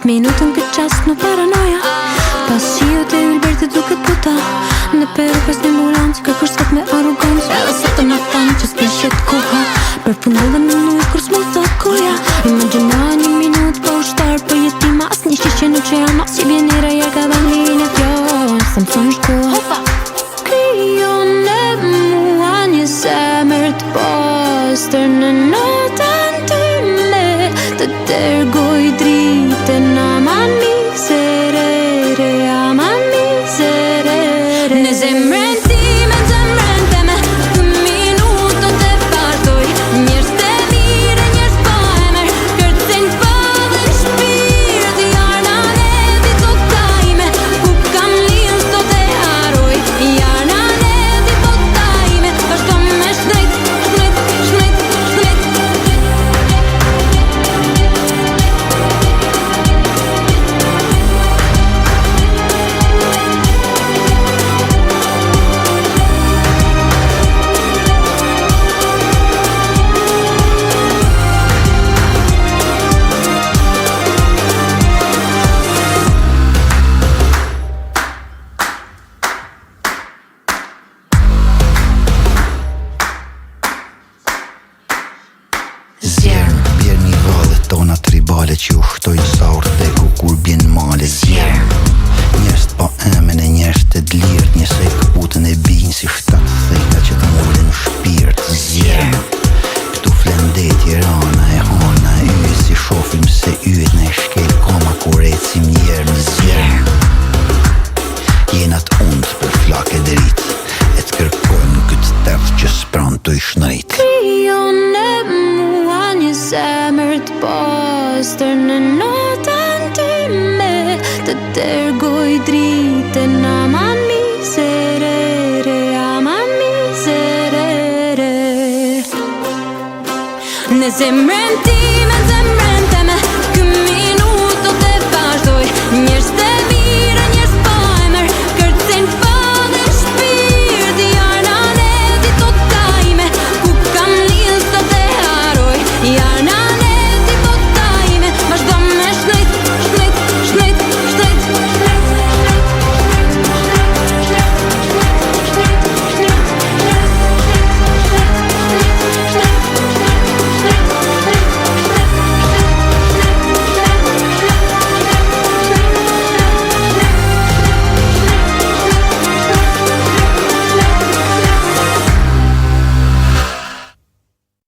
10 minutën këtë qast në paranoja. Pas qio të Ylberti duket puta në peru pas një ambulancë, kërkosh sot me arogancë. Edhe sot të në thanë që s'pin shet koha, përfundon dhe në nujë kur s'mu thot koja. Imagjina një minut po ushtar për jetima, as një shqe në që jam as që vjenera jarka dhe një në kjo se më thonë shkoha. Kryon e mua një zemër të pastër në notën time, të dërgoj dritën aman miserere, aman miserere. Në zemrën time, në zemrën teme, të minutët e partoj, njerës të mire, njerës po emër, kërcen të fadhe shpirt, jarna neti të tajme, ku kam linë s'do të haroj, jarna neti të tajme, vazhdo me shnejt, shnejt, shnejt, shnejt. Zjerë, bjerë një valet tona tribale që uhtojnë saur dhe kur bjen male. Zjerë, njerës të pa emen e njerës të dlirt, njësej këputën e binjë si shtatë thejta që të mullin shpirt. Zjerë, këtu flendeti rana e hana e yje si shofim se yjet në e shkel koma kur ecim njerë në zjerë. Jenat undë për flake drit, e të kërkojmë këtë tef që s'pran të i shnërit. Kryon e mua një zemër të pastër në notën time, të dërgoj dritën aman miserere, aman miserere. Në zemrën time